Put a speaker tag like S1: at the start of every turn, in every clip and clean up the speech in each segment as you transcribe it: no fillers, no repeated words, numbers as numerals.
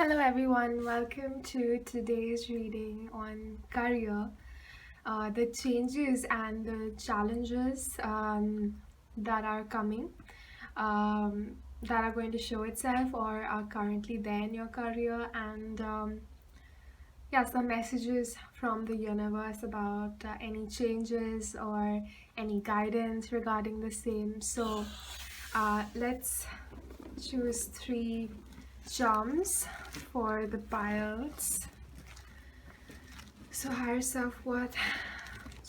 S1: Hello everyone, welcome to today's reading on career, the changes and the challenges that are coming, that are going to show itself or are currently there in your career, and some messages from the universe about any changes or any guidance regarding the same. So let's choose three charms for the piles. So higher self, what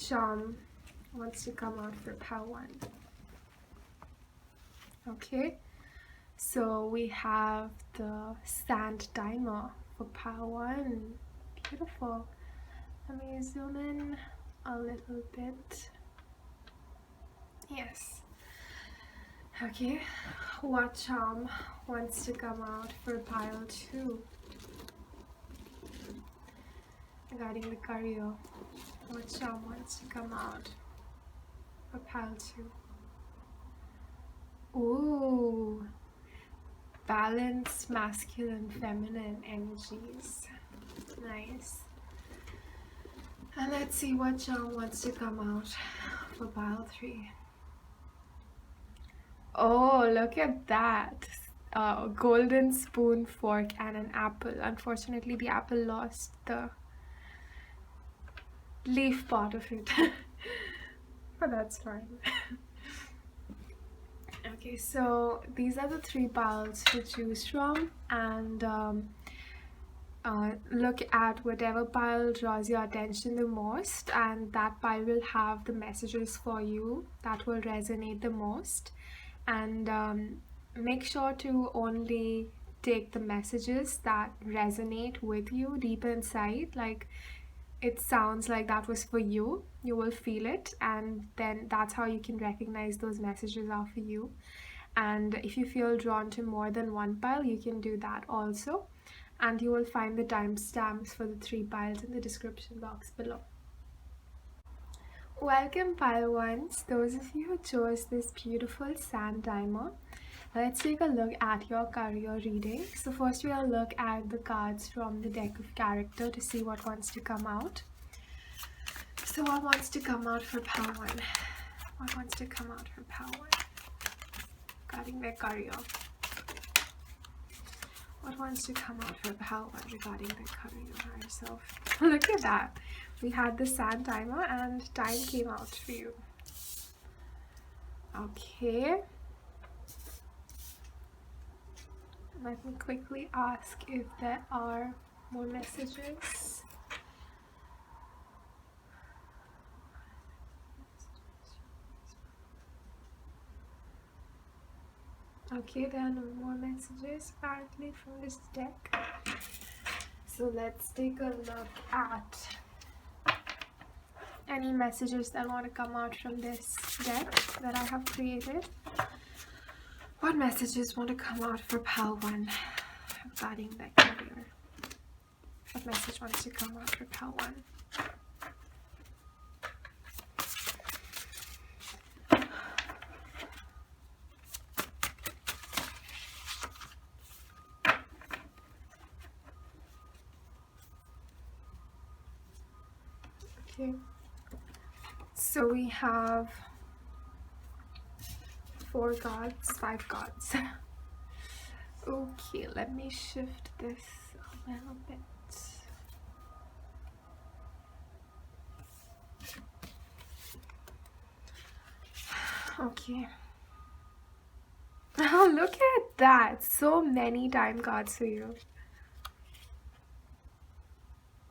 S1: charm wants to come out for pile 1? Okay, so we have the sand timer for pile 1. Beautiful. Let me zoom in a little bit. Yes. Okay, what charm wants to come out for pile 2? Regarding the career, what charm wants to come out for pile 2? Ooh, balanced masculine feminine energies. Nice. And let's see what charm wants to come out for pile 3. Oh, look at that. Golden spoon, fork, and an apple. Unfortunately, the apple lost the leaf part of it. But that's fine. Okay, so these are the 3 piles to choose from, and look at whatever pile draws your attention the most, and that pile will have the messages for you that will resonate the most. And make sure to only take the messages that resonate with you deep inside, like it sounds like that was for you. You will feel it, and then that's how you can recognize those messages are for you. And if you feel drawn to more than one pile, you can do that also, and you will find the timestamps for the 3 piles in the description box below. Welcome pile 1s, those of you who chose this beautiful sand timer. Let's take a look at your career reading. So first we'll look at the cards from the deck of character to see what wants to come out. So what wants to come out for pile 1? What wants to come out for pile 1? Regarding their career. What wants to come out for pile 1 regarding their career herself? Look at that. We had the sand timer and time came out for you. Okay. Let me quickly ask if there are more messages. Okay, there are no more messages apparently from this deck. So let's take a look at any messages that want to come out from this deck that I have created. What messages want to come out for pile 1 regarding that career? What message wants to come out for pile 1? Okay, so we have 4 cards, 5 cards. Okay, let me shift this a little bit. Okay. Oh, look at that. So many time cards for you.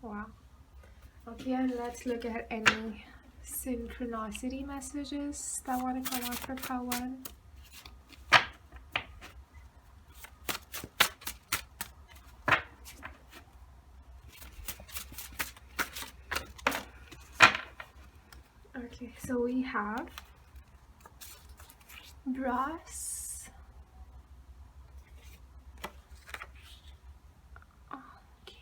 S1: Wow. Okay, and let's look at any synchronicity messages that want to come out for pile 1. Okay, so we have brass. Okay,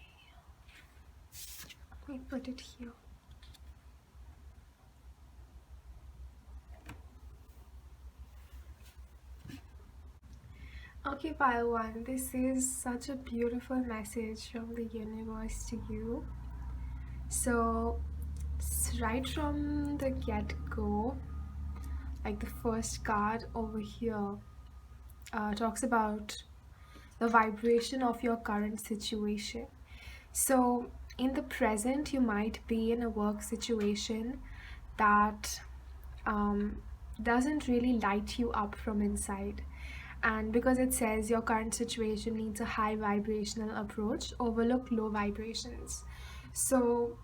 S1: let me put it here. Okay, pile one. This is such a beautiful message from the universe to you. So, right from the get go, like the first card over here, talks about the vibration of your current situation. So, in the present, you might be in a work situation that um, doesn't really light you up from inside. And because it says your current situation needs a high vibrational approach, overlook low vibrations. So,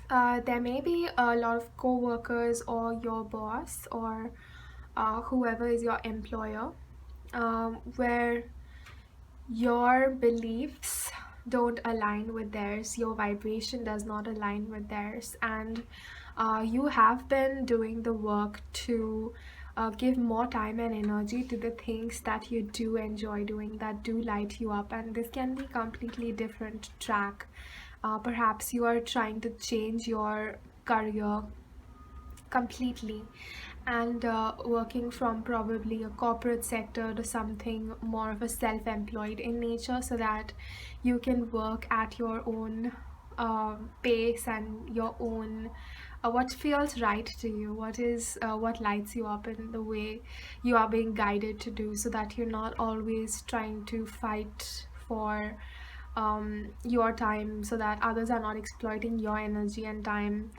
S1: there may be a lot of co workers or your boss or whoever is your employer where your beliefs don't align with theirs, your vibration does not align with theirs, and you have been doing the work to give more time and energy to the things that you do enjoy doing, that do light you up, and this can be completely different track. Perhaps you are trying to change your career completely and working from probably a corporate sector to something more of a self-employed in nature so that you can work at your own pace and your own what feels right to you, what lights you up in the way you are being guided to do, so that you're not always trying to fight for your time so that others are not exploiting your energy and time,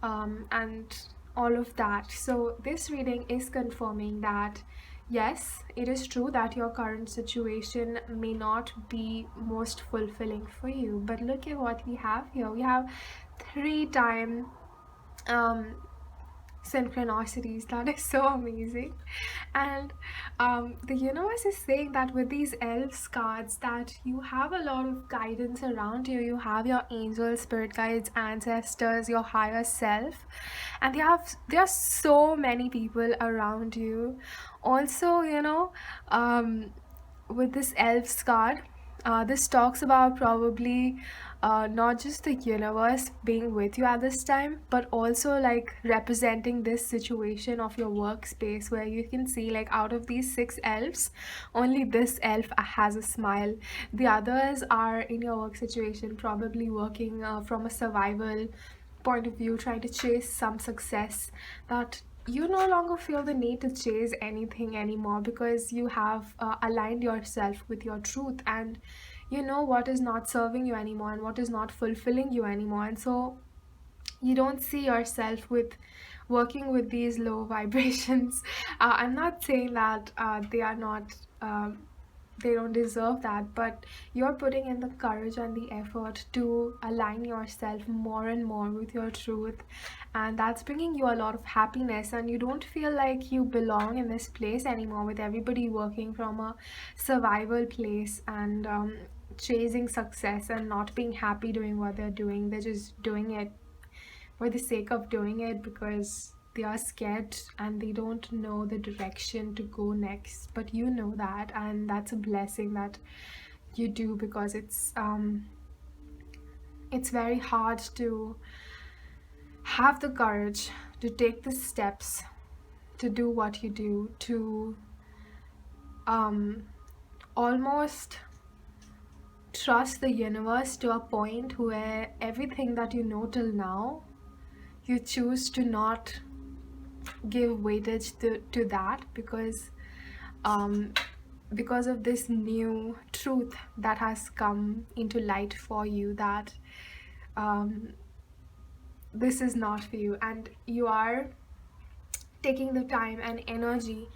S1: and all of that. So, this reading is confirming that yes, it is true that your current situation may not be most fulfilling for you, but look at what we have here. We have three time um, synchronicities. That is so amazing. And the universe is saying that with these elves cards that you have a lot of guidance around you. You have your angels, spirit guides, ancestors, your higher self, and there are so many people around you. Also, with this elves card, this talks about probably not just the universe being with you at this time, but also like representing this situation of your workspace where you can see, like, out of these six elves, only this elf has a smile. The others are in your work situation, probably working from a survival point of view, trying to chase some success that you no longer feel the need to chase anything anymore because you have aligned yourself with your truth, and you know what is not serving you anymore and what is not fulfilling you anymore. And so you don't see yourself with working with these low vibrations. I'm not saying that they are not they don't deserve that, but you're putting in the courage and the effort to align yourself more and more with your truth, and that's bringing you a lot of happiness, and you don't feel like you belong in this place anymore with everybody working from a survival place and chasing success and not being happy doing what they're doing. They're just doing it for the sake of doing it because they are scared and they don't know the direction to go next. But you know that, and that's a blessing that you do, because it's very hard to have the courage to take the steps to do what you do, to um, almost trust the universe to a point where everything that you know till now, you choose to not give weightage to that um, because of this new truth that has come into light for you, that um, this is not for you, and you are taking the time and energy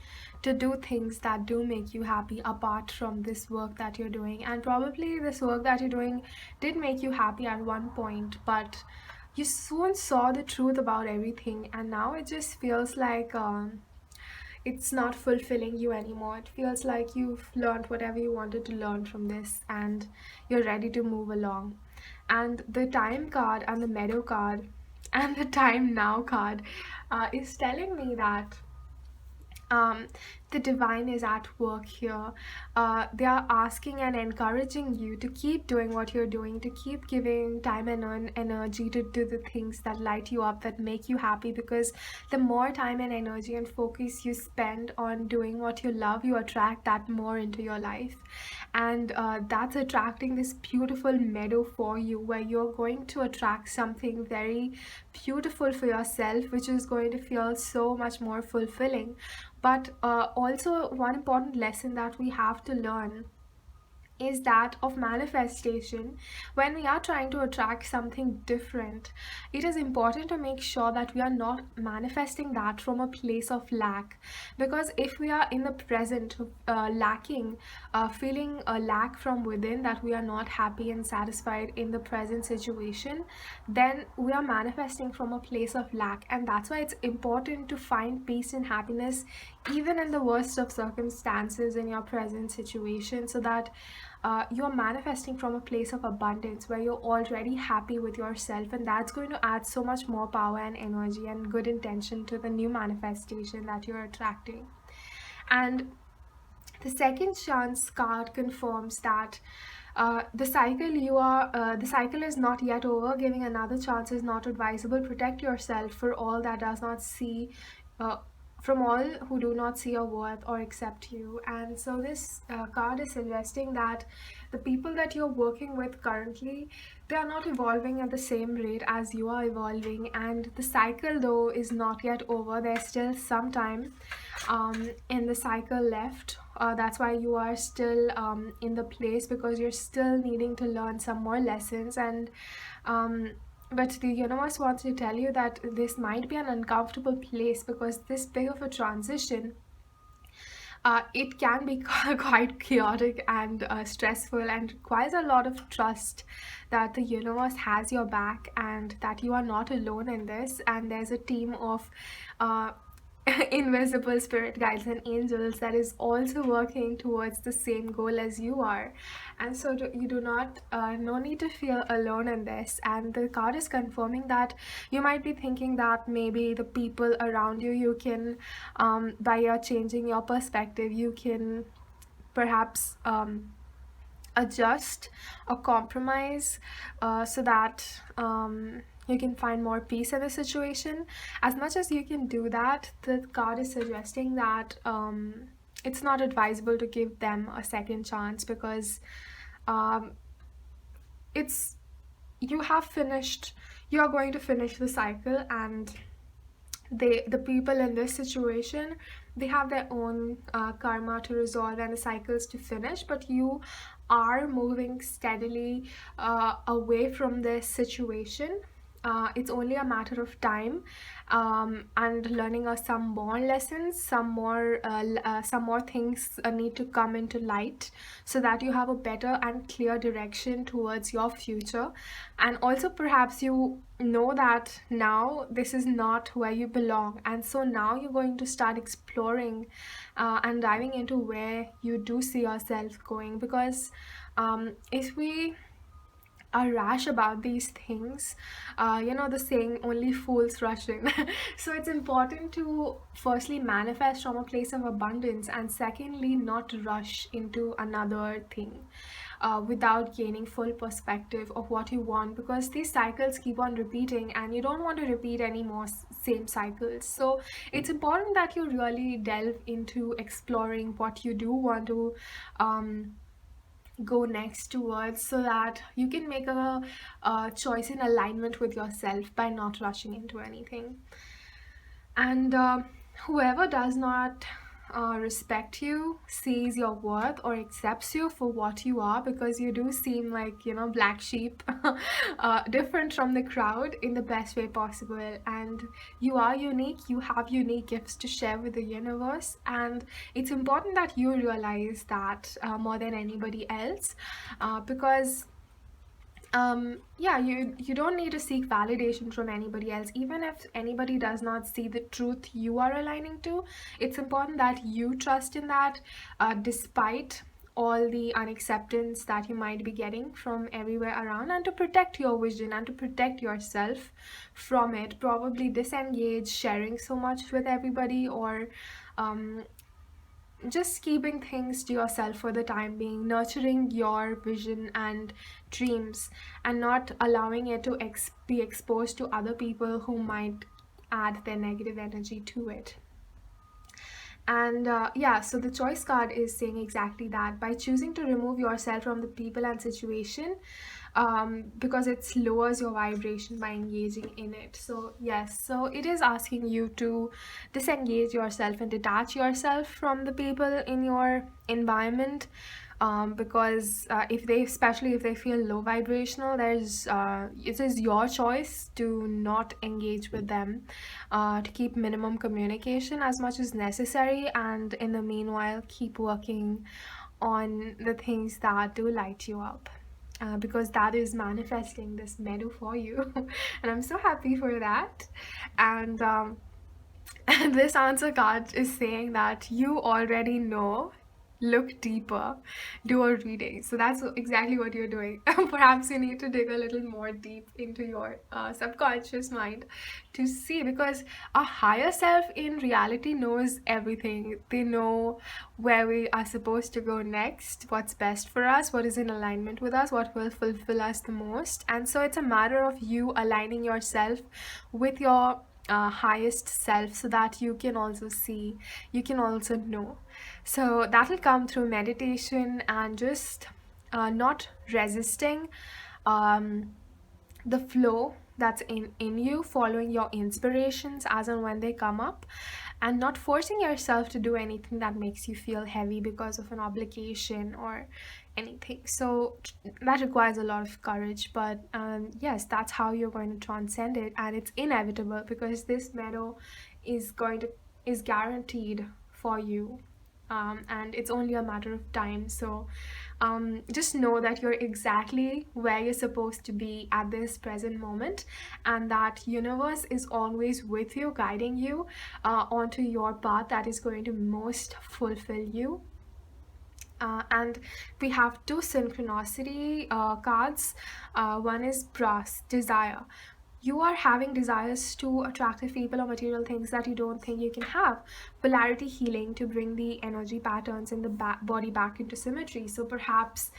S1: to do things that do make you happy apart from this work that you're doing. And probably this work that you're doing did make you happy at one point, but you soon saw the truth about everything, and now it just feels like it's not fulfilling you anymore. It feels like you've learned whatever you wanted to learn from this and you're ready to move along. And the time card and the meadow card and the time now card is telling me that um, the divine is at work here. They are asking and encouraging you to keep doing what you're doing, to keep giving time and energy to do the things that light you up, that make you happy. Because the more time and energy and focus you spend on doing what you love, you attract that more into your life. And that's attracting this beautiful meadow for you, where you're going to attract something very beautiful for yourself, which is going to feel so much more fulfilling. But also, one important lesson that we have to learn is that of manifestation. When we are trying to attract something different, it is important to make sure that we are not manifesting that from a place of lack. Because if we are in the present lacking, feeling a lack from within, that we are not happy and satisfied in the present situation, then we are manifesting from a place of lack. And that's why it's important to find peace and happiness even in the worst of circumstances in your present situation, so that you're manifesting from a place of abundance where you're already happy with yourself, and that's going to add so much more power and energy and good intention to the new manifestation that you're attracting. And the second chance card confirms that the cycle is not yet over. Giving another chance is not advisable. Protect yourself for all that does not see uh, from all who do not see your worth or accept you. And so this card is suggesting that the people that you're working with currently, they are not evolving at the same rate as you are evolving, and the cycle though is not yet over. There's still some time in the cycle left. That's why you are still in the place, because you're still needing to learn some more lessons. And but the universe wants to tell you that this might be an uncomfortable place, because this big of a transition, it can be quite chaotic and stressful, and requires a lot of trust that the universe has your back and that you are not alone in this. And there's a team of uh, invisible spirit guides and angels that is also working towards the same goal as you are. And so you do not no need to feel alone in this. And the card is confirming that you might be thinking that maybe the people around you, you can by your changing your perspective, you can perhaps adjust or compromise, so that you can find more peace in the situation. As much as you can do that, the card is suggesting that it's not advisable to give them a second chance, because um, it's you have finished, you are going to finish the cycle, and the people in this situation, they have their own karma to resolve and the cycles to finish. But you are moving steadily away from this situation. It's only a matter of time, and learning some more lessons, some more things need to come into light, so that you have a better and clear direction towards your future. And also perhaps you know that now this is not where you belong, and so now you're going to start exploring and diving into where you do see yourself going. Because if we are rash about these things, the saying, only fools rush in. So it's important to firstly manifest from a place of abundance, and secondly not rush into another thing without gaining full perspective of what you want, because these cycles keep on repeating and you don't want to repeat any more same cycles. So it's important that you really delve into exploring what you do want to go next towards, so that you can make a choice in alignment with yourself by not rushing into anything. And whoever does not respect you, sees your worth, or accepts you for what you are, because you do seem like, black sheep, different from the crowd in the best way possible. And you are unique, you have unique gifts to share with the universe. And it's important that you realize that more than anybody else, because yeah, you don't need to seek validation from anybody else. Even if anybody does not see the truth you are aligning to, it's important that you trust in that, despite all the unacceptance that you might be getting from everywhere around, and to protect your vision and to protect yourself from it. Probably disengage sharing so much with everybody, or just keeping things to yourself for the time being, nurturing your vision and dreams, and not allowing it to be exposed to other people who might add their negative energy to it. And yeah, so the choice card is saying exactly that. By choosing to remove yourself from the people and situation, because it lowers your vibration by engaging in it. So yes, so it is asking you to disengage yourself and detach yourself from the people in your environment, because if they, especially if they feel low vibrational, it is your choice to not engage with them, to keep minimum communication as much as necessary, and in the meanwhile keep working on the things that do light you up, because that is manifesting this meadow for you. And I'm so happy for that. And this answer card is saying that you already know. Look deeper, do a reading. So that's exactly what you're doing. Perhaps you need to dig a little more deep into your subconscious mind to see, because our higher self in reality knows everything. They know where we are supposed to go next, what's best for us, what is in alignment with us, what will fulfill us the most. And so it's a matter of you aligning yourself with your highest self, so that you can also see, you can also know. So that'll come through meditation and just not resisting um, the flow that's in you, following your inspirations as and when they come up, and not forcing yourself to do anything that makes you feel heavy because of an obligation or anything. So that requires a lot of courage, but yes, that's how you're going to transcend it, and it's inevitable because this meadow is guaranteed for you, and it's only a matter of time. So just know that you're exactly where you're supposed to be at this present moment, and that universe is always with you, guiding you onto your path that is going to most fulfill you. And we have two synchronicity cards. One is brass, desire. You are having desires to attractive people or material things that you don't think you can have. Polarity, healing, to bring the energy patterns in the body back into symmetry. So perhaps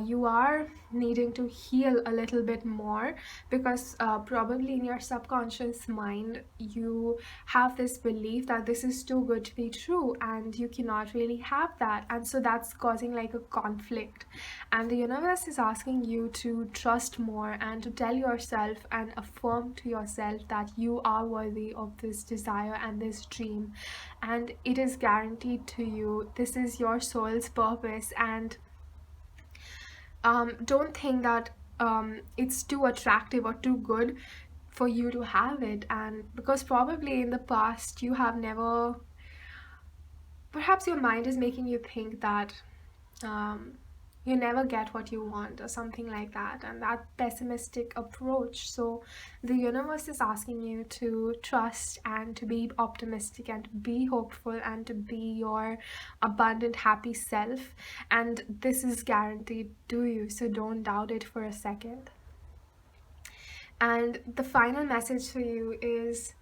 S1: you are needing to heal a little bit more, because probably in your subconscious mind you have this belief that this is too good to be true and you cannot really have that, and so that's causing like a conflict. And the universe is asking you to trust more and to tell yourself and affirm to yourself that you are worthy of this desire and this dream, and it is guaranteed to you. This is your soul's purpose, and don't think that it's too attractive or too good for you to have it. And because probably in the past you have never, perhaps your mind is making you think that um, you never get what you want or something like that, and that pessimistic approach. So the universe is asking you to trust and to be optimistic and to be hopeful and to be your abundant happy self, and this is guaranteed to you, so don't doubt it for a second. And the final message for you is,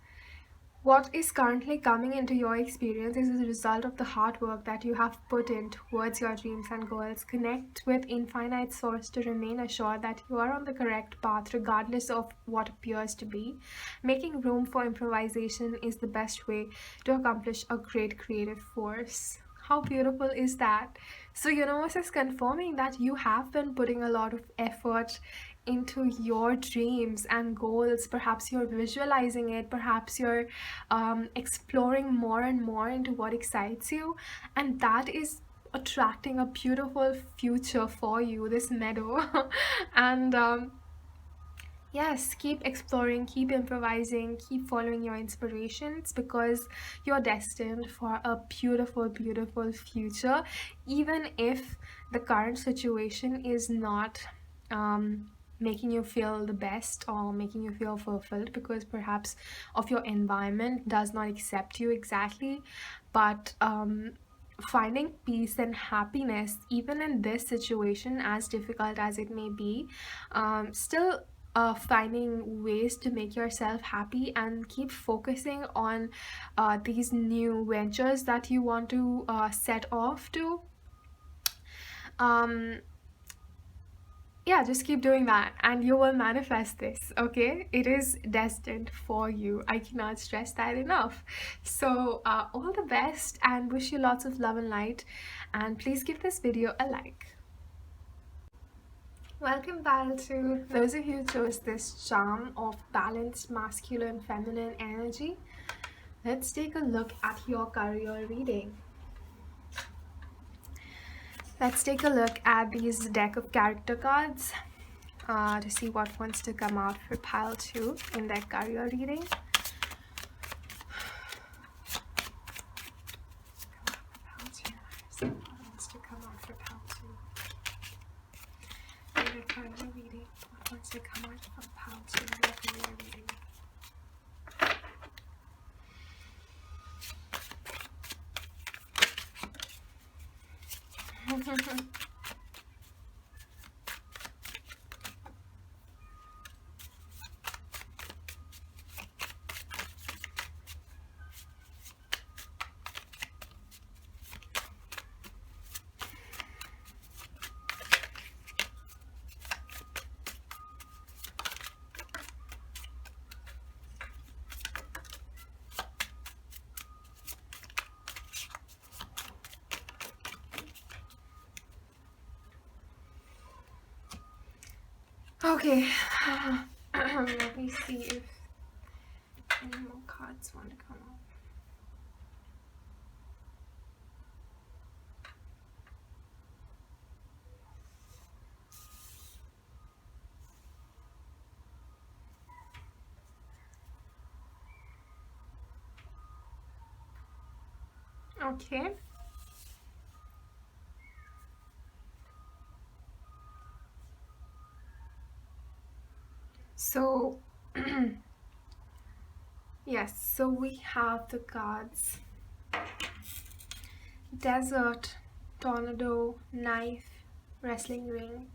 S1: what is currently coming into your experience is a result of the hard work that you have put in towards your dreams and goals. Connect with infinite source to remain assured that you are on the correct path regardless of what appears to be. Making room for improvisation is the best way to accomplish a great creative force. How beautiful is that? So universe is confirming that you have been putting a lot of effort into your dreams and goals. Perhaps you're visualizing it, perhaps you're exploring more and more into what excites you, and that is attracting a beautiful future for you, this meadow. And yes, keep exploring, keep improvising, keep following your inspirations, because you're destined for a beautiful, beautiful future, even if the current situation is not making you feel the best or making you feel fulfilled, because perhaps of your environment does not accept you exactly. But finding peace and happiness even in this situation, as difficult as it may be, still finding ways to make yourself happy, and keep focusing on these new ventures that you want to set off to. um yeah, just keep doing that and you will manifest this. Okay, it is destined for you. I cannot stress that enough. So all the best and wish you lots of love and light, and please give this video a like. Welcome back to those of you who chose this charm of balanced masculine feminine energy. Let's take a look at your career reading. Let's take a look at these deck of character cards to see what wants to come out for pile 2 in their career reading. What wants to come out for pile 2 in their career reading? What wants to come out for pile 2 in their career reading? Okay, let me see if any more cards want to come up. Okay. So, yes, so we have the cards Desert, Tornado, Knife, Wrestling Ring,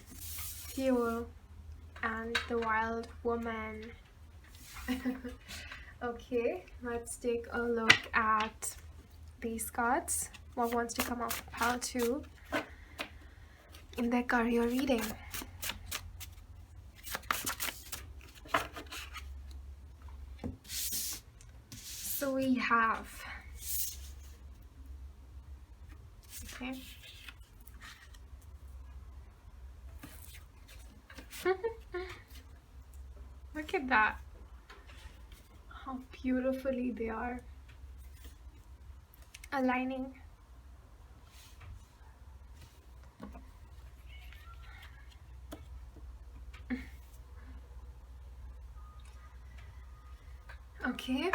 S1: Fuel, and the Wild Woman. Okay, let's take a look at these cards. What wants to come off pile 2 in their career reading? So we have, okay, look at that, how beautifully they are aligning. Okay,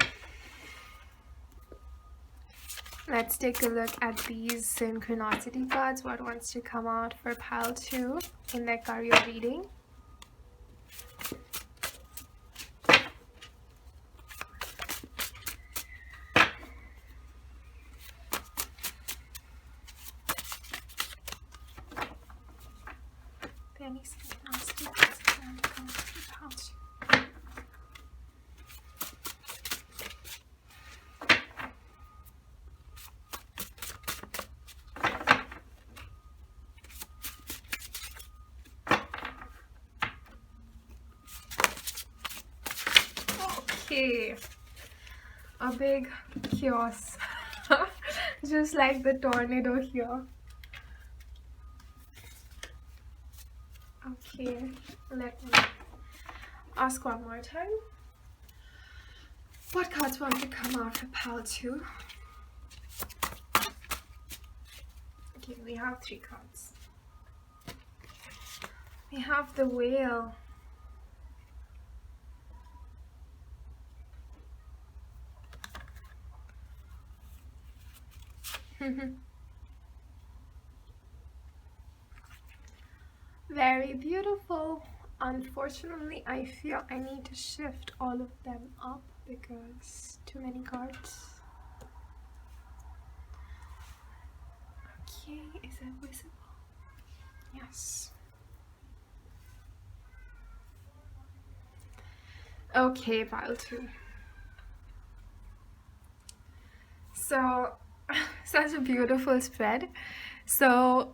S1: let's take a look at these synchronicity cards. What wants to come out for pile 2 in their career reading? Any synchronicity cards that want to come out for pile 2? Okay, a big chaos, just like the tornado here. Okay, let me ask one more time. What cards want to come out for pile 2? Okay, we have 3 cards. We have the Whale, very beautiful. Unfortunately, I feel I need to shift all of them up because too many cards. Okay, is it visible? Yes. Okay, pile two. So, such a beautiful spread. So,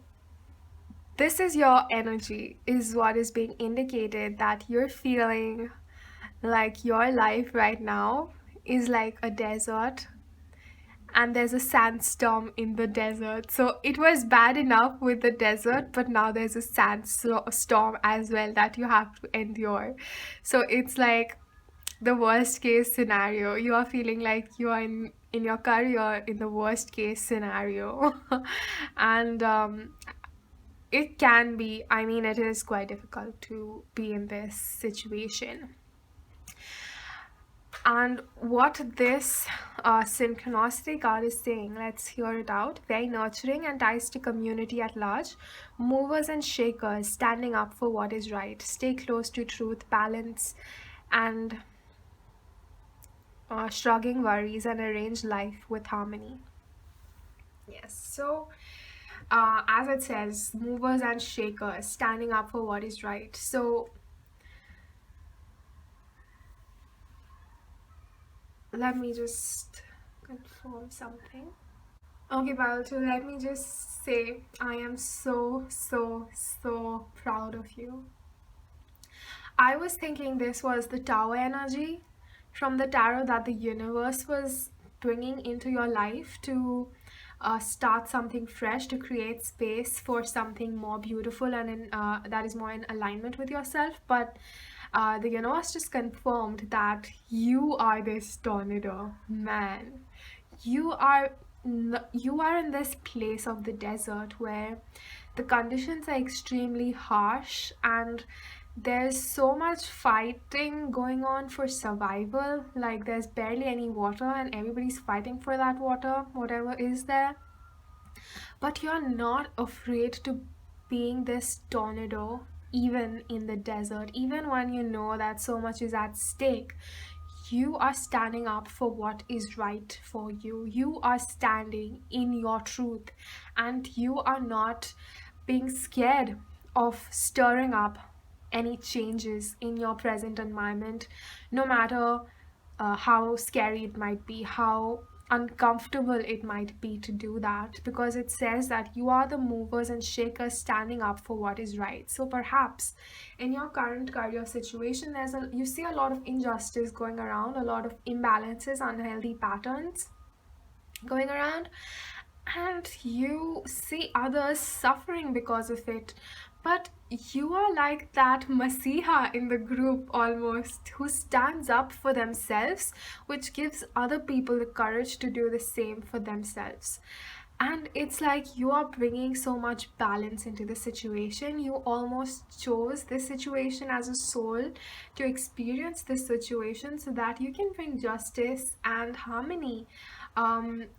S1: this is your energy, is what is being indicated, that you're feeling like your life right now is like a desert and there's a sandstorm in the desert. So it was bad enough with the desert, but now there's a sandstorm as well that you have to endure. So it's like the worst case scenario. You are feeling like you are in your career in the worst case scenario. And it can be, I mean, it is quite difficult to be in this situation. And what this synchronicity card is saying, let's hear it out. Very nurturing and ties to community at large. Movers and shakers, standing up for what is right. Stay close to truth, balance, and shrugging worries and arrange life with harmony. Yes, so as it says, movers and shakers, standing up for what is right. So let me just confirm something. Okay, Baltu, let me just say I am so, so, so proud of you. I was thinking this was the tower energy from the tarot that the universe was bringing into your life to start something fresh, to create space for something more beautiful and that is more in alignment with yourself. But the universe just confirmed that you are this tornado, man. You are you are in this place of the desert where the conditions are extremely harsh and there's so much fighting going on for survival. Like there's barely any water and everybody's fighting for that water, whatever is there. But you're not afraid to being this tornado even in the desert, even when you know that so much is at stake. You are standing up for what is right for you. You are standing in your truth, and you are not being scared of stirring up any changes in your present environment, no matter how scary it might be, how uncomfortable it might be to do that, because it says that you are the movers and shakers standing up for what is right. So perhaps in your current career situation, you see a lot of injustice going around, a lot of imbalances, unhealthy patterns going around, and you see others suffering because of it. But you are like that Masiha in the group almost, who stands up for themselves, which gives other people the courage to do the same for themselves. And it's like you are bringing so much balance into the situation. You almost chose this situation as a soul to experience this situation so that you can bring justice and harmony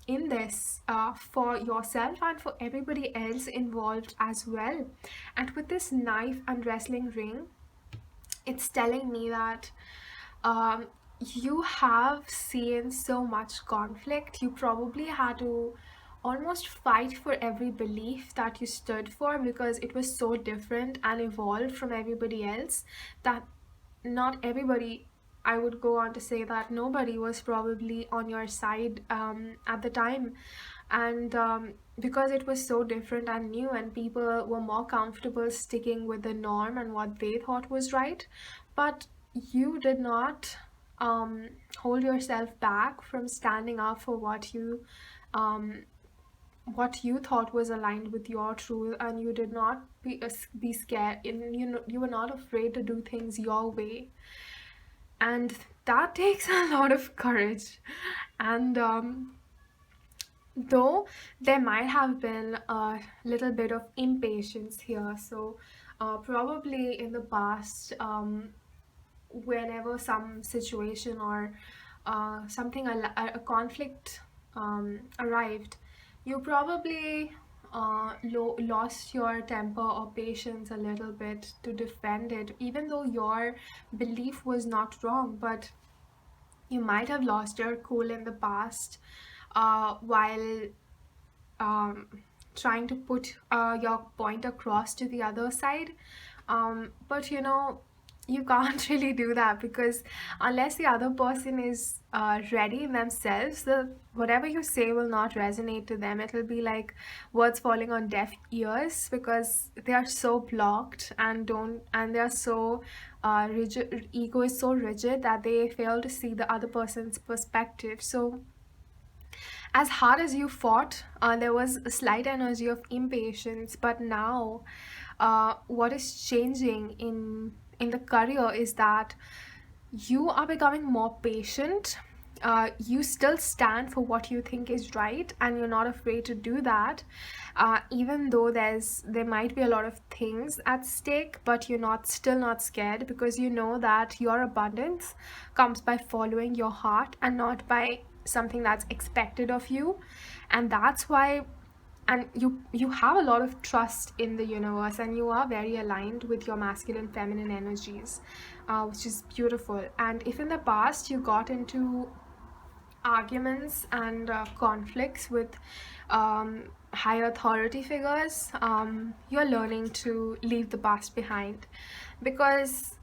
S1: in this for yourself and for everybody else involved as well. And with this knife and wrestling ring, it's telling me that um, you have seen so much conflict. You probably had to almost fight for every belief that you stood for because it was so different and evolved from everybody else that not everybody, I would go on to say that nobody was probably on your side at the time. And because it was so different and new, and people were more comfortable sticking with the norm and what they thought was right. But you did not hold yourself back from standing up for um, what you thought was aligned with your truth, and you did not be scared, and you were not afraid to do things your way. And that takes a lot of courage. And though there might have been a little bit of impatience here, so probably in the past, whenever some situation or a conflict arrived, you probably lost your temper or patience a little bit to defend it, even though your belief was not wrong. But you might have lost your cool in the past while um, trying to put your point across to the other side. But you know, you can't really do that, because unless the other person is ready in themselves, the whatever you say will not resonate to them. It will be like words falling on deaf ears, because they are so blocked and don't and they are so rigid. Ego is so rigid that they fail to see the other person's perspective. So as hard as you fought, there was a slight energy of impatience. But now, what is changing in the career is that you are becoming more patient. You still stand for what you think is right, and you're not afraid to do that. Even though there might be a lot of things at stake, but you're not still not scared, because you know that your abundance comes by following your heart and not by something that's expected of you. And that's why, and you have a lot of trust in the universe, and you are very aligned with your masculine feminine energies, which is beautiful. And if in the past you got into arguments and conflicts with higher authority figures, you're learning to leave the past behind, because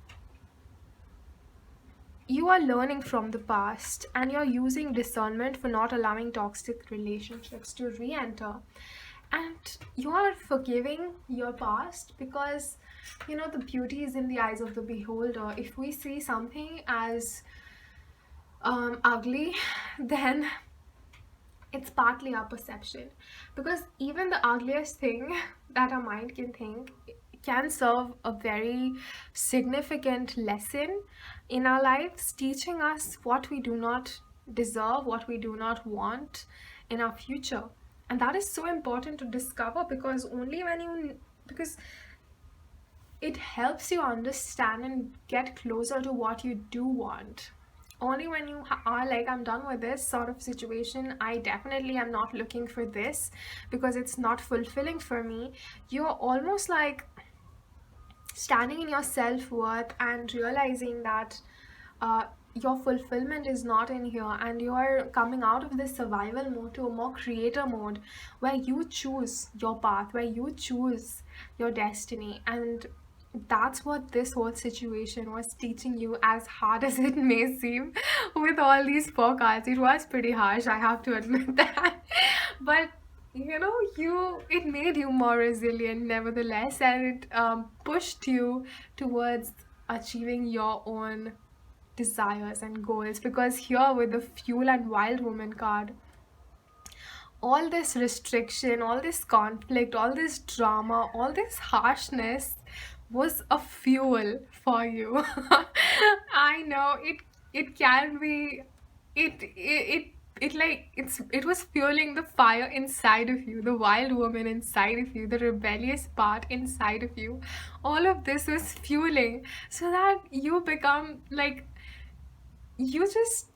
S1: you are learning from the past, and you're using discernment for not allowing toxic relationships to re-enter. And you are forgiving your past, because the beauty is in the eyes of the beholder. If we see something as ugly, then it's partly our perception, because even the ugliest thing that our mind can think can serve a very significant lesson in our lives, teaching us what we do not deserve, what we do not want in our future. And that is so important to discover, because only when you because it helps you understand and get closer to what you do want. Only when you are like, I'm done with this sort of situation, I definitely am not looking for this because it's not fulfilling for me, you're almost like standing in your self-worth and realizing that your fulfillment is not in here, and you are coming out of this survival mode to a more creator mode, where you choose your path, where you choose your destiny. And that's what this whole situation was teaching you, as hard as it may seem. With all these four cards, it was pretty harsh, I have to admit that. But it made you more resilient nevertheless, and it pushed you towards achieving your own desires and goals. Because here, with the Fuel and Wild Woman card, all this restriction, all this conflict, all this drama, all this harshness was a fuel for you. I know it can be it was fueling the fire inside of you, the wild woman inside of you, the rebellious part inside of you. All of this was fueling so that you become like, you just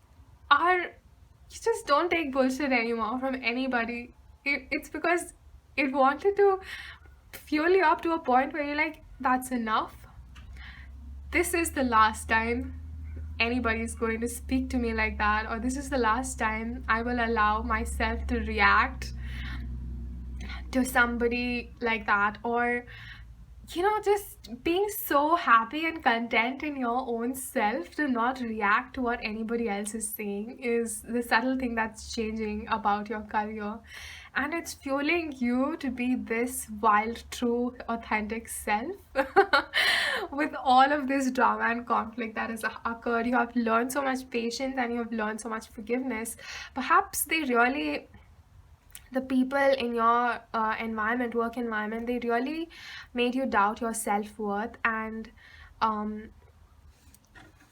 S1: are you just don't take bullshit anymore from anybody. It's because it wanted to fuel you up to a point where you're like, that's enough. This is the last time anybody's going to speak to me like that, or this is the last time I will allow myself to react to somebody like that. Or just being so happy and content in your own self to not react to what anybody else is saying is the subtle thing that's changing about your career. And it's fueling you to be this wild, true, authentic self. With all of this drama and conflict that has occurred, you have learned so much patience, and you have learned so much forgiveness. Perhaps the people in your work environment, they really made you doubt your self-worth. And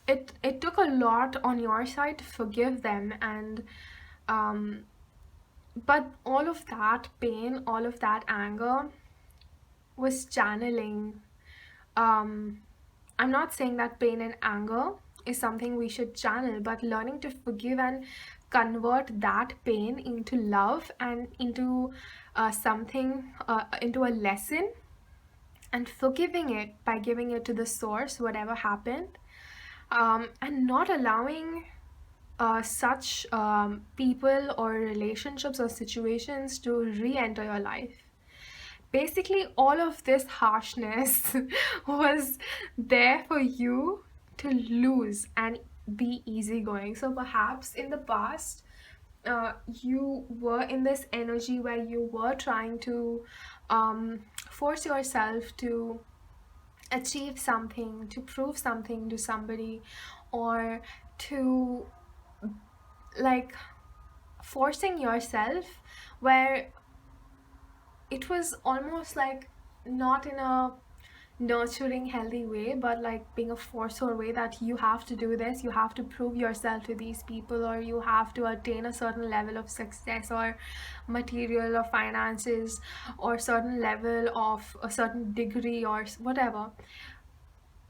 S1: it took a lot on your side to forgive them. And but all of that pain, all of that anger was channeling. I'm not saying that pain and anger is something we should channel, but learning to forgive and convert that pain into love and into into a lesson, and forgiving it by giving it to the source, whatever happened, and not allowing such people or relationships or situations to re-enter your life. basically all of this harshness was there for you to lose and be easygoing. So perhaps in the past, you were in this energy where you were trying to force yourself to achieve something, to prove something to somebody, or to like forcing yourself, where it was almost like not in a nurturing healthy way, but like being a forceful way that you have to do this, you have to prove yourself to these people, or you have to attain a certain level of success or material or finances, or certain level of a certain degree or whatever.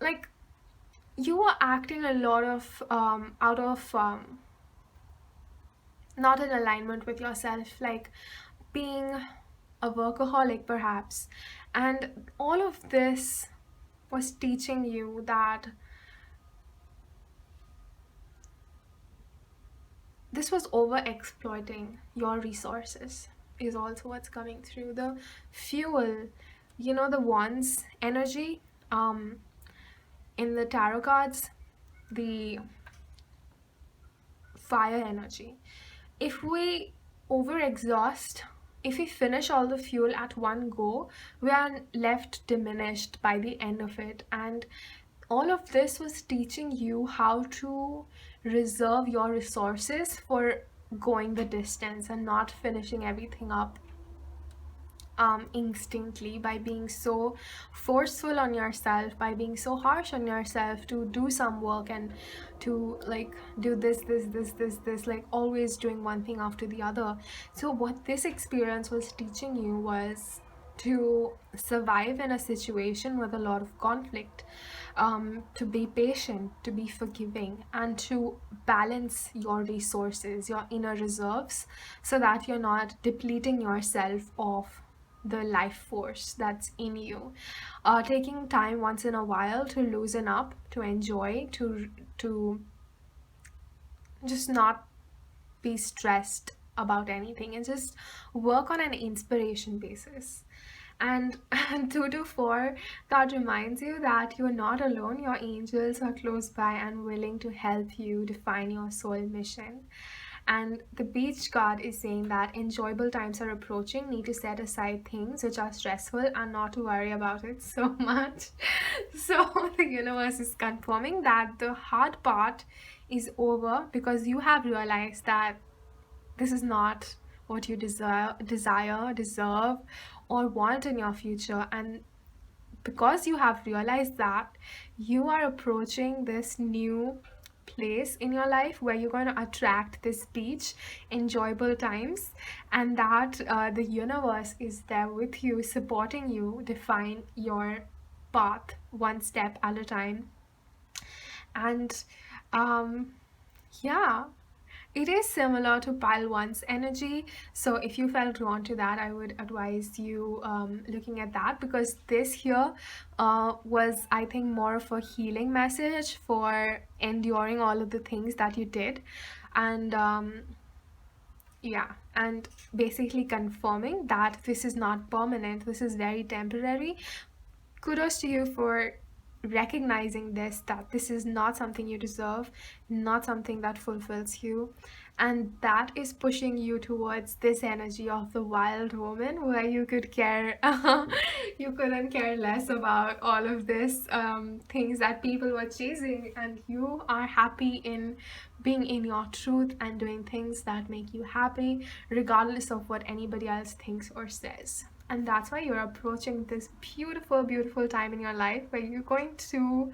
S1: Like, you were acting a lot of out of not in alignment with yourself, like being a workaholic perhaps. And all of this was teaching you that this was over exploiting your resources, is also what's coming through. The fuel, the wands energy, in the tarot cards, the fire energy. If we overexhaust, if we finish all the fuel at one go, we are left diminished by the end of it. And all of this was teaching you how to reserve your resources for going the distance and not finishing everything up instantly, by being so forceful on yourself, by being so harsh on yourself to do some work and to like do this, like always doing one thing after the other. So what this experience was teaching you was to survive in a situation with a lot of conflict, to be patient, to be forgiving, and to balance your resources, your inner reserves, so that you're not depleting yourself of the life force that's in you. Taking time once in a while to loosen up, to enjoy, to just not be stressed about anything, and just work on an inspiration basis. And 2 to 4, that reminds you that you're not alone. Your angels are close by and willing to help you define your soul mission. And the beach card is saying that enjoyable times are approaching. Need to set aside things which are stressful and not to worry about it so much. So the universe is confirming that the hard part is over, because you have realized that this is not what you deserve, or want in your future. And because you have realized that, you are approaching this new place in your life where you're going to attract this beach enjoyable times, and that the universe is there with you, supporting you define your path one step at a time. And yeah, it is similar to pile one's energy. So if you felt drawn to that, I would advise you looking at that, because this here was, I think, more of a healing message for enduring all of the things that you did. And yeah, and basically confirming that this is not permanent, this is very temporary. Kudos to you for recognizing this, that this is not something you deserve, not something that fulfills you. And that is pushing you towards this energy of the wild woman, where you could care you couldn't care less about all of this things that people were chasing, and you are happy in being in your truth and doing things that make you happy regardless of what anybody else thinks or says. And that's why you're approaching this beautiful, beautiful time in your life where you're going to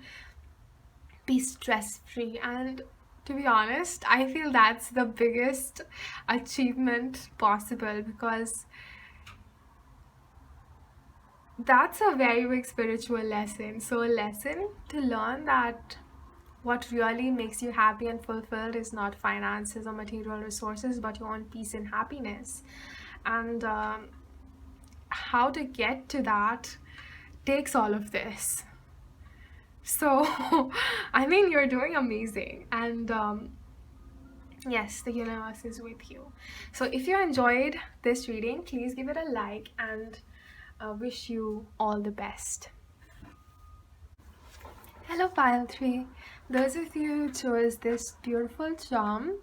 S1: be stress free. And to be honest, I feel that's the biggest achievement possible, because that's a very big spiritual lesson. So, a lesson to learn that what really makes you happy and fulfilled is not finances or material resources, but your own peace and happiness. And how to get to that takes all of this. So, I mean, you're doing amazing. And yes, the universe is with you. So, if you enjoyed this reading, please give it a like, and wish you all the best. Hello, pile 3. Those of you who chose this beautiful charm,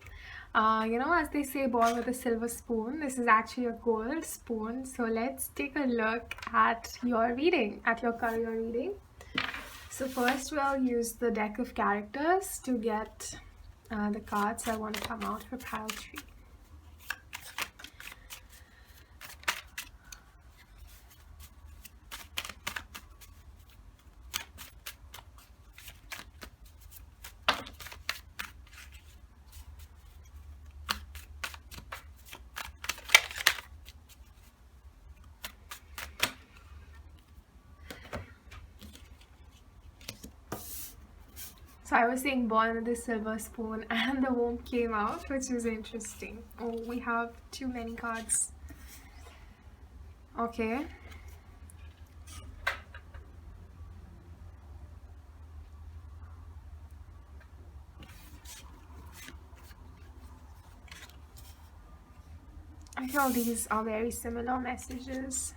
S1: as they say, born with a silver spoon, this is actually a gold spoon. So let's take a look at your reading, at your career reading. So first we'll use the deck of characters to get the cards I want to come out for pile 3. So I was saying born with a silver spoon and the womb came out, which is interesting. Oh, we have too many cards. Okay. I feel these are very similar messages.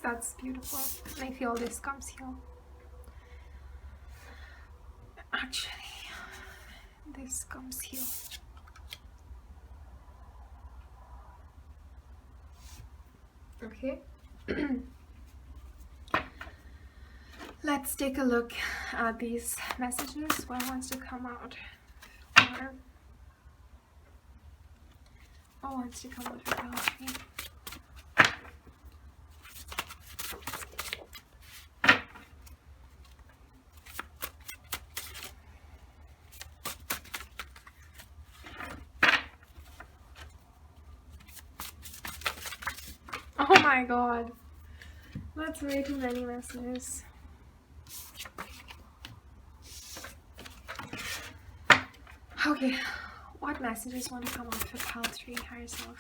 S1: That's beautiful. And I feel this comes here. Actually, this comes here. Okay. Let's take a look at these messages. What wants to come out? What wants to come out for me? Oh my god. That's way too many messages. Okay, what messages want to come out for pile 3 herself?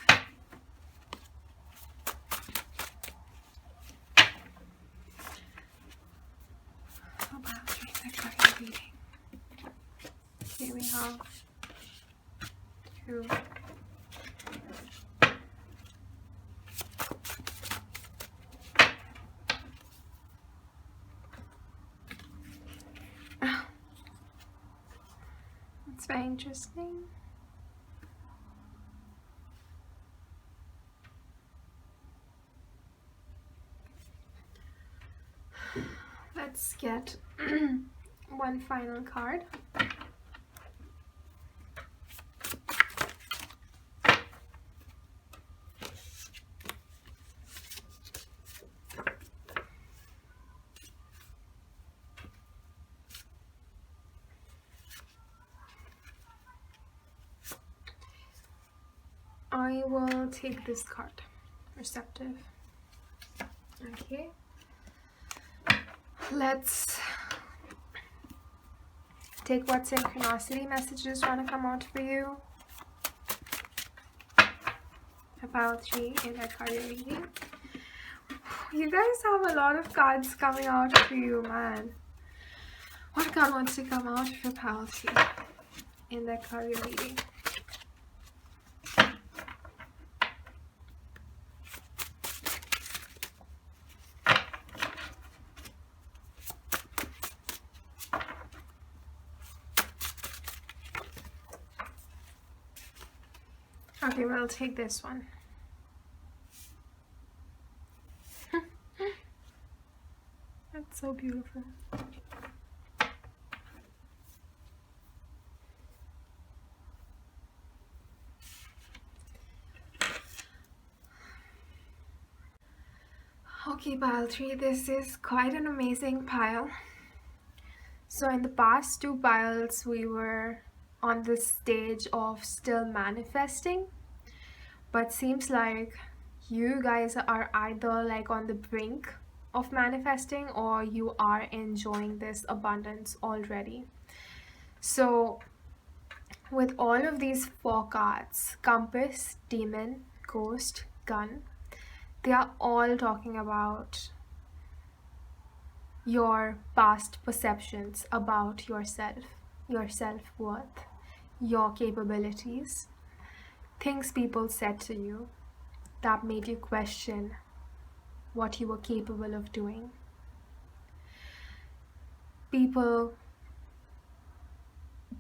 S1: For pile 3, the card reading. Here we have 2. It's very interesting. Let's get one final card. I will take this card, receptive. Okay, let's take what synchronicity messages want to come out for you. Pile 3 in that card you're reading. You guys have a lot of cards coming out for you, man. What card wants to come out for pile 3 in that card you're reading? Okay, well, I'll take this one. That's so beautiful. Okay, pile 3, this is quite an amazing pile. So in the past 2 piles, we were on the stage of still manifesting, but seems like you guys are either like on the brink of manifesting or you are enjoying this abundance already. So with all of these 4 cards, compass, demon, ghost, gun, they are all talking about your past perceptions about yourself, your self-worth, your capabilities, things people said to you that made you question what you were capable of doing. People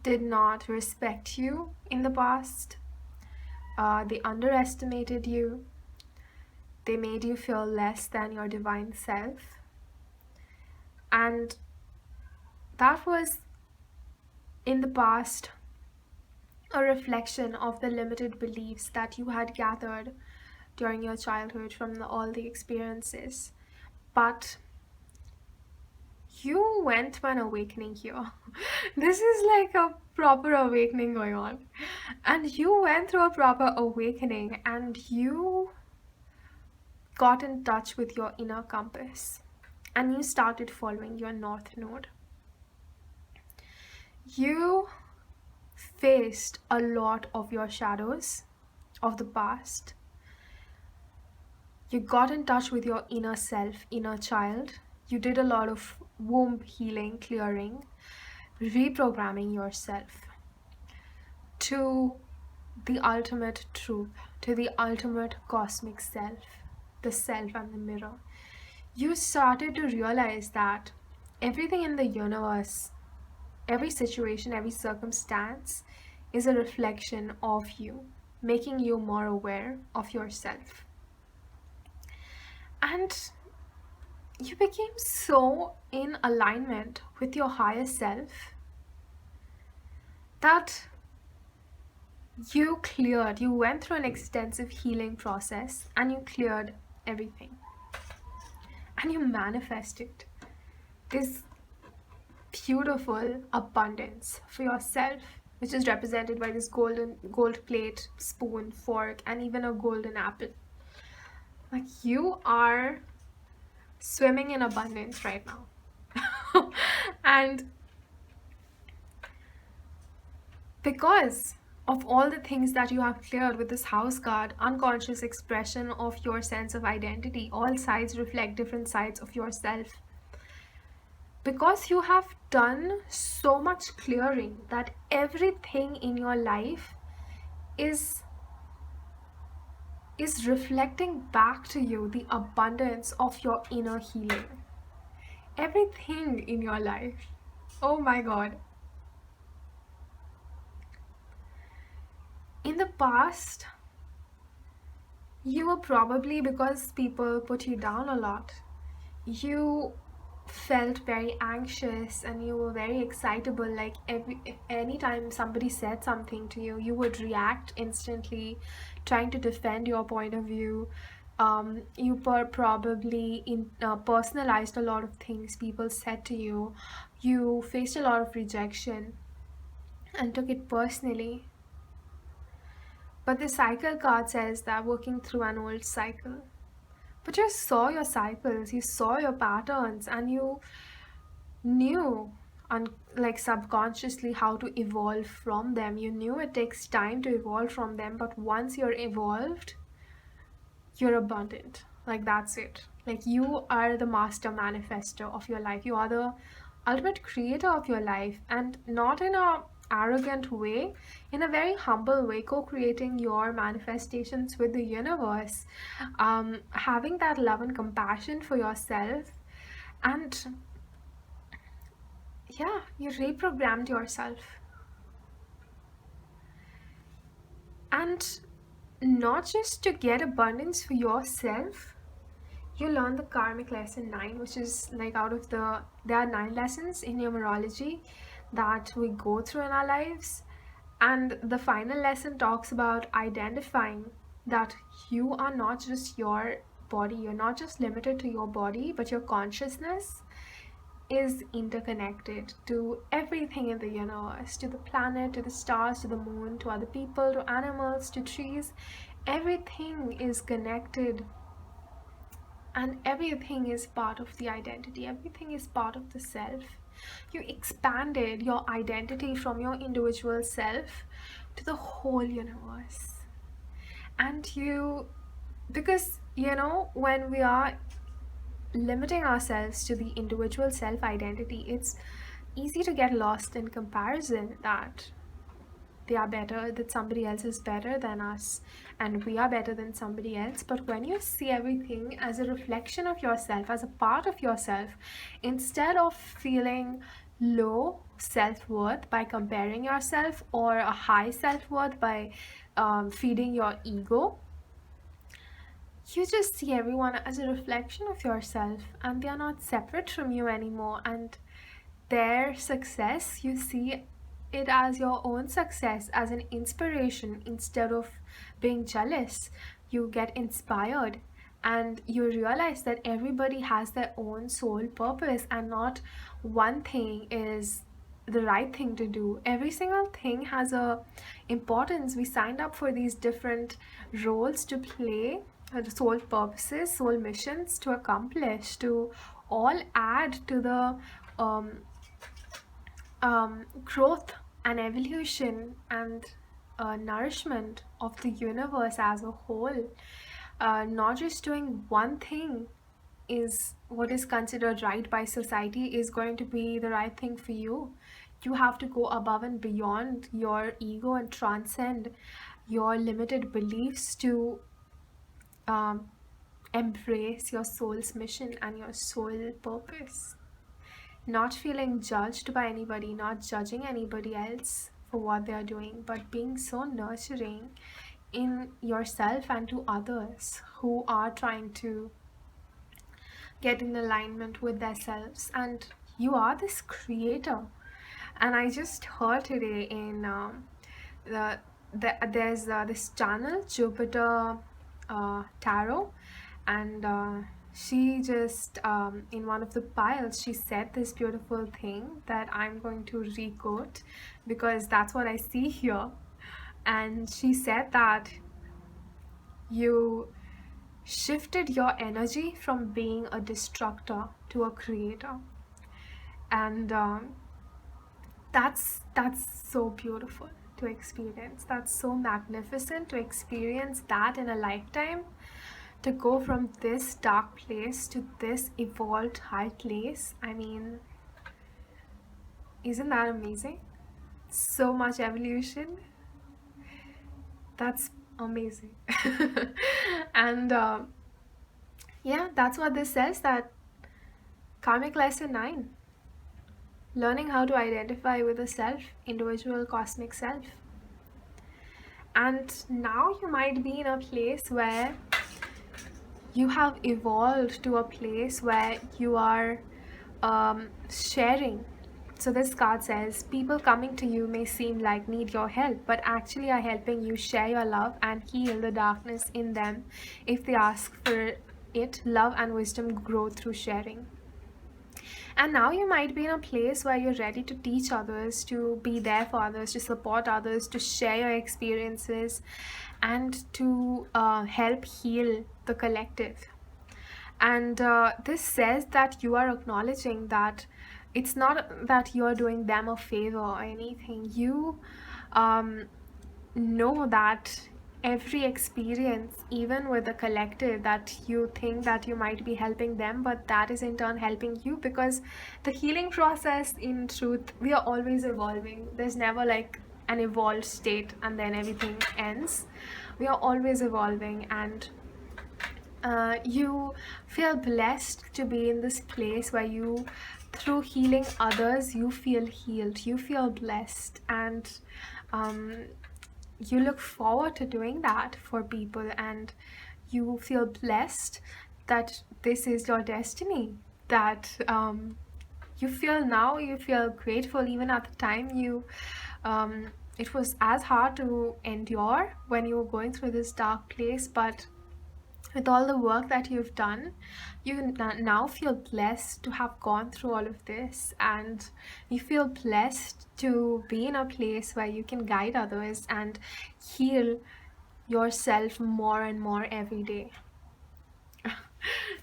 S1: did not respect you in the past. They underestimated you. They made you feel less than your divine self. And that was, in the past, a reflection of the limited beliefs that you had gathered during your childhood from all the experiences. But you went through an awakening here. This is like a proper awakening going on. And you went through a proper awakening and you got in touch with your inner compass and you started following your north node. You faced a lot of your shadows of the past. You got in touch with your inner self, inner child. You did a lot of womb healing, clearing, reprogramming yourself to the ultimate truth, to the ultimate cosmic self, the self and the mirror. You started to realize that everything in the universe, every situation, every circumstance is a reflection of you, making you more aware of yourself. And you became so in alignment with your higher self that you went through an extensive healing process and you cleared everything. And you manifested this beautiful abundance for yourself, which is represented by this gold plate, spoon, fork, and even a golden apple. Like, you are swimming in abundance right now. And because of all the things that you have cleared with this house card, unconscious expression of your sense of identity, all sides reflect different sides of yourself. Because you have done so much clearing that everything in your life is reflecting back to you the abundance of your inner healing. Everything in your life. Oh my God. In the past, you were probably, because people put you down a lot, you felt very anxious and you were very excitable. Like anytime somebody said something to you, you would react instantly, trying to defend your point of view. You probably personalized a lot of things people said to you. You faced a lot of rejection and took it personally. But the cycle card says that working through an old cycle. But you saw your cycles, you saw your patterns, and you knew, like subconsciously, how to evolve from them. You knew it takes time to evolve from them, but once you're evolved, you're abundant. Like, that's it. Like, you are the master manifester of your life. You are the ultimate creator of your life, and not in a arrogant way, in a very humble way, co-creating your manifestations with the universe, having that love and compassion for yourself. And yeah, you reprogrammed yourself. And not just to get abundance for yourself, you learn the karmic lesson 9, which is like there are 9 lessons in numerology that we go through in our lives. And the final lesson talks about identifying that you are not just your body, you're not just limited to your body, but your consciousness is interconnected to everything in the universe, to the planet, to the stars, to the moon, to other people, to animals, to trees. Everything is connected. And everything is part of the identity. Everything is part of the self. You expanded your identity from your individual self to the whole universe. And because when we are limiting ourselves to the individual self identity, it's easy to get lost in comparison, that they are better, that somebody else is better than us, and we are better than somebody else. But when you see everything as a reflection of yourself, as a part of yourself, instead of feeling low self-worth by comparing yourself, or a high self-worth by feeding your ego, you just see everyone as a reflection of yourself, and they are not separate from you anymore. And their success, you see it as your own success, as an inspiration. Instead of being jealous, you get inspired, and you realize that everybody has their own sole purpose, and not one thing is the right thing to do. Every single thing has a importance. We signed up for these different roles to play, sole purposes, sole missions to accomplish, to all add to the growth and evolution and nourishment of the universe as a whole. Not just doing one thing is what is considered right by society is going to be the right thing for you. You have to go above and beyond your ego and transcend your limited beliefs to embrace your soul's mission and your soul purpose. Not feeling judged by anybody, not judging anybody else for what they are doing, but being so nurturing in yourself and to others who are trying to get in alignment with themselves. And you are this creator. And I just heard today in there's this channel, Jupiter Tarot, and she just in one of the piles she said this beautiful thing that I'm going to re-quote, because that's what I see here. And she said that you shifted your energy from being a destructor to a creator. And that's so beautiful to experience. That's so magnificent to experience that in a lifetime, to go from this dark place to this evolved high place. I mean, isn't that amazing? So much evolution. That's amazing. And yeah, that's what this says, that karmic lesson 9, learning how to identify with a self, individual cosmic self. And now you might be in a place where you have evolved to a place where you are sharing. So this card says, people coming to you may seem like need your help, but actually are helping you share your love and heal the darkness in them. If they ask for it, love and wisdom grow through sharing. And now you might be in a place where you're ready to teach others, to be there for others, to support others, to share your experiences, and to help heal the collective. And this says that you are acknowledging that it's not that you're doing them a favor or anything. You know that every experience, even with the collective, that you think that you might be helping them, but that is in turn helping you, because the healing process, in truth, we are always evolving. There's never like an evolved state and then everything ends. We are always evolving, and you feel blessed to be in this place where you, through healing others, you feel healed, you feel blessed, and you look forward to doing that for people, and you feel blessed that this is your destiny, that you feel grateful. Even at the time, it was as hard to endure when you were going through this dark place, but with all the work that you've done, you now feel blessed to have gone through all of this, and you feel blessed to be in a place where you can guide others and heal yourself more and more every day.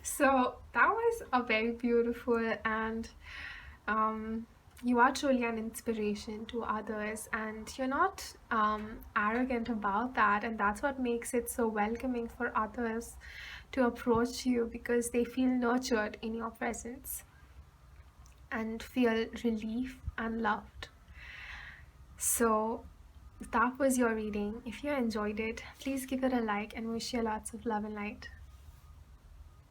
S1: So that was a very beautiful, and you are truly an inspiration to others, and you're not arrogant about that, and that's what makes it so welcoming for others to approach you because they feel nurtured in your presence and feel relief and loved. So that was your reading. If you enjoyed it, please give it a like and wish you lots of love and light.